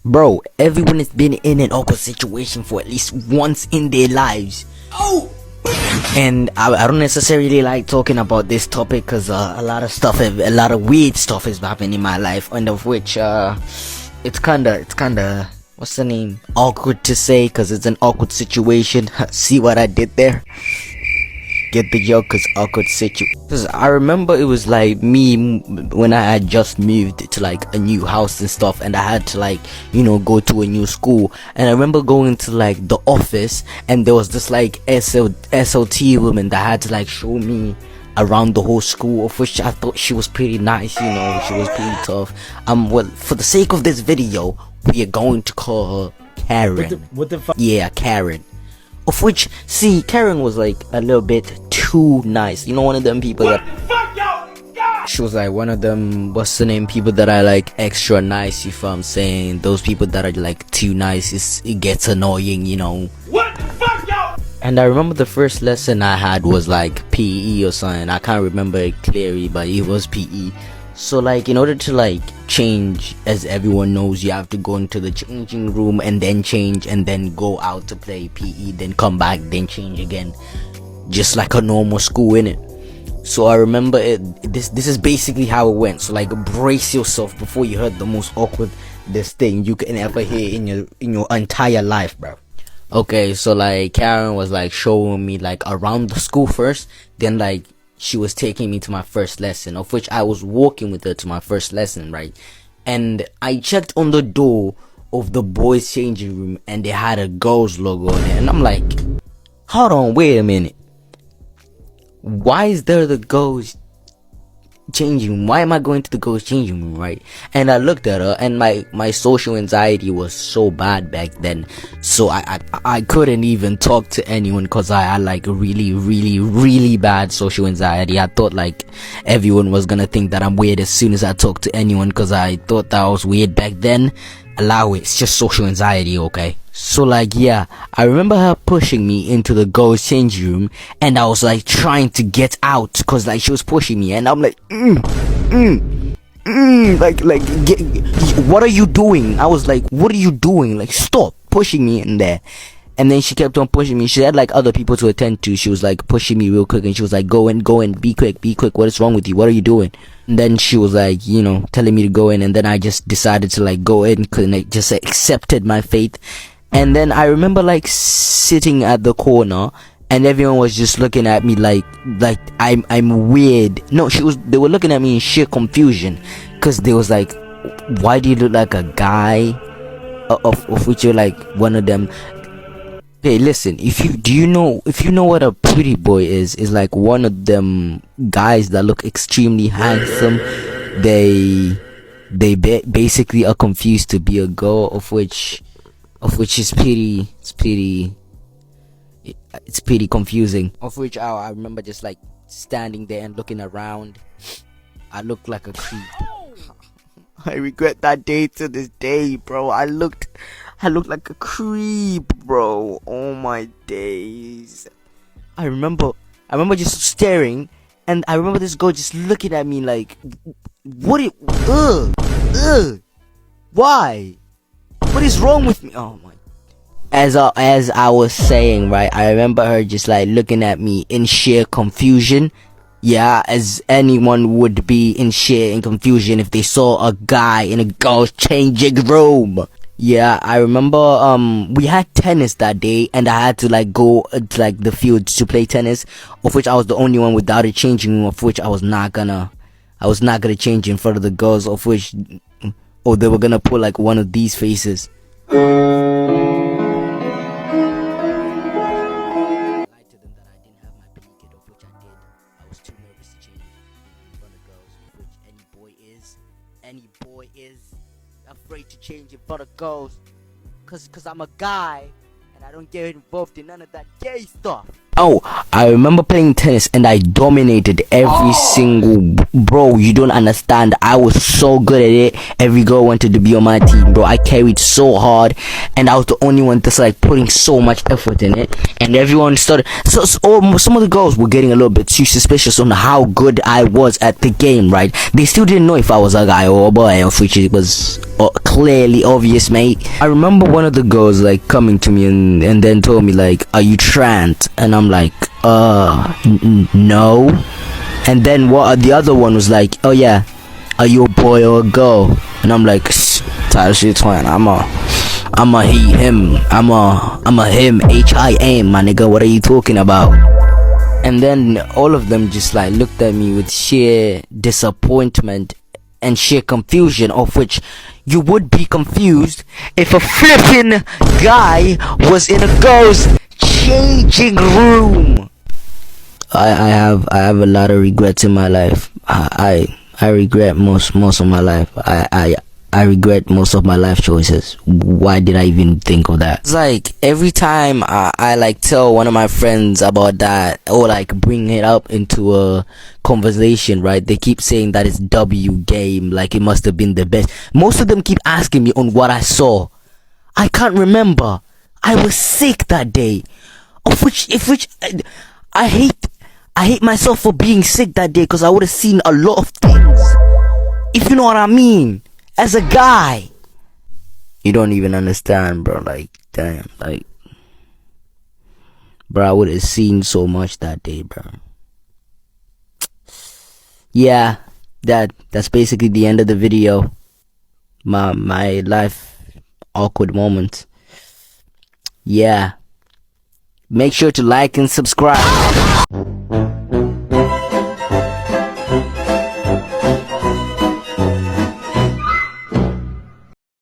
Bro, everyone has been in an awkward situation for at least once in their lives. Oh! And I don't necessarily like talking about this topic because a lot of weird stuff has happened in my life, and of which it's kinda what's the name, awkward to say because it's an awkward situation. See what I did there? Get the joke? Cause awkward situation. Cause I remember it was like me when I had just moved to like a new house and stuff, and I had to like go to a new school. And I remember going to like the office, and there was this like SLT woman that had to like show me around the whole school, of which I thought she was pretty nice. She was pretty tough. Well, for the sake of this video, we are going to call her Karen. What the fuck? Yeah, Karen. Of which, see, Karen was like a little bit too nice. One of them people that she was like one of them, what's the name, people that are like extra nice, if I'm saying. Those people that are like too nice, it gets annoying, What the fuck, y'all? And I remember the first lesson I had was like PE or something. I can't remember it clearly, but it was PE. So like in order to like change, as everyone knows, you have to go into the changing room and then change and then go out to play PE, then come back, then change again, just like a normal school, innit? So I remember this is basically how it went. So like brace yourself before you heard the most awkward thing you can ever hear in your entire life, bro. Okay, so like Karen was like showing me like around the school first, then like she was taking me to my first lesson, of which I was walking with her to my first lesson, right? And I checked on the door of the boys' changing room, and they had a girls logo on it. And I'm like, hold on, wait a minute. Why is there the girls changing room? Why am I going to the girls changing room, right? And I looked at her, and my social anxiety was so bad back then, so I couldn't even talk to anyone because I had like really bad social anxiety. I thought like everyone was gonna think that I'm weird as soon as I talked to anyone, because I thought that I was weird back then. Allow it, it's just social anxiety, okay? So like, yeah, I remember her pushing me into the girls' change room, and I was like trying to get out because like she was pushing me, and I'm like, what are you doing? I was like, what are you doing? Like, stop pushing me in there. And then she kept on pushing me. She had like other people to attend to. She was like pushing me real quick, and she was like, go in, be quick, what is wrong with you? What are you doing? And then she was like, telling me to go in, and then I just decided to like go in, cause I just accepted my fate. And then I remember like sitting at the corner, and everyone was just looking at me like I'm weird. No, they were looking at me in sheer confusion, cause they was like, why do you look like a guy? Of which you're like one of them. Hey, listen, if you know what a pretty boy is like one of them guys that look extremely handsome. They basically are confused to be a girl, of which is pretty confusing. Of which I remember just like standing there and looking around. I looked like a creep. I regret that day to this day, bro. I looked like a creep, bro. Oh my days. I remember just staring, and I remember this girl just looking at me like, why? What is wrong with me? Oh my. As I was saying, right, I remember her just like looking at me in sheer confusion. Yeah, as anyone would be in sheer confusion if they saw a guy in a girl's changing room. Yeah, I remember we had tennis that day, and I had to like go to like the field to play tennis, of which I was the only one without a changing room, of which I was not gonna change in front of the girls, of which they were gonna put like one of these faces. Any boy is afraid to change in front of girls, cause I'm a guy and I don't get involved in none of that gay stuff. Oh, I remember playing tennis and I dominated every single bro. You don't understand. I was so good at it. Every girl wanted to be on my team, bro. I carried so hard, and I was the only one that's like putting so much effort in it. And everyone started. So some of the girls were getting a little bit too suspicious on how good I was at the game. Right? They still didn't know if I was a guy or a boy, which it was clearly obvious, mate. I remember one of the girls like coming to me and then told me like, "Are you trans?" And I'm like, no. And then the other one was like, "Oh yeah, are you a boy or a girl?" And I'm like, "Tyler shit, twin. I'm a he, him. I'm a him, HIM, my nigga. What are you talking about?" And then all of them just like looked at me with sheer disappointment and sheer confusion, of which you would be confused if a flipping guy was in a girl's changing room. I have a lot of regrets in my life. I regret most of my life. I regret most of my life choices. Why did I even think of that? It's like every time I like tell one of my friends about that, or like bring it up into a conversation, right? They keep saying that it's W game, like it must have been the best. Most of them keep asking me on what I saw. I can't remember. I was sick that day. I hate myself for being sick that day, because I would have seen a lot of things, if you know what I mean. As a guy, you don't even understand, bro. Like, damn, like, bro, I would have seen so much that day, bro. Yeah, that's basically the end of the video. My life awkward moments. Yeah, make sure to like and subscribe.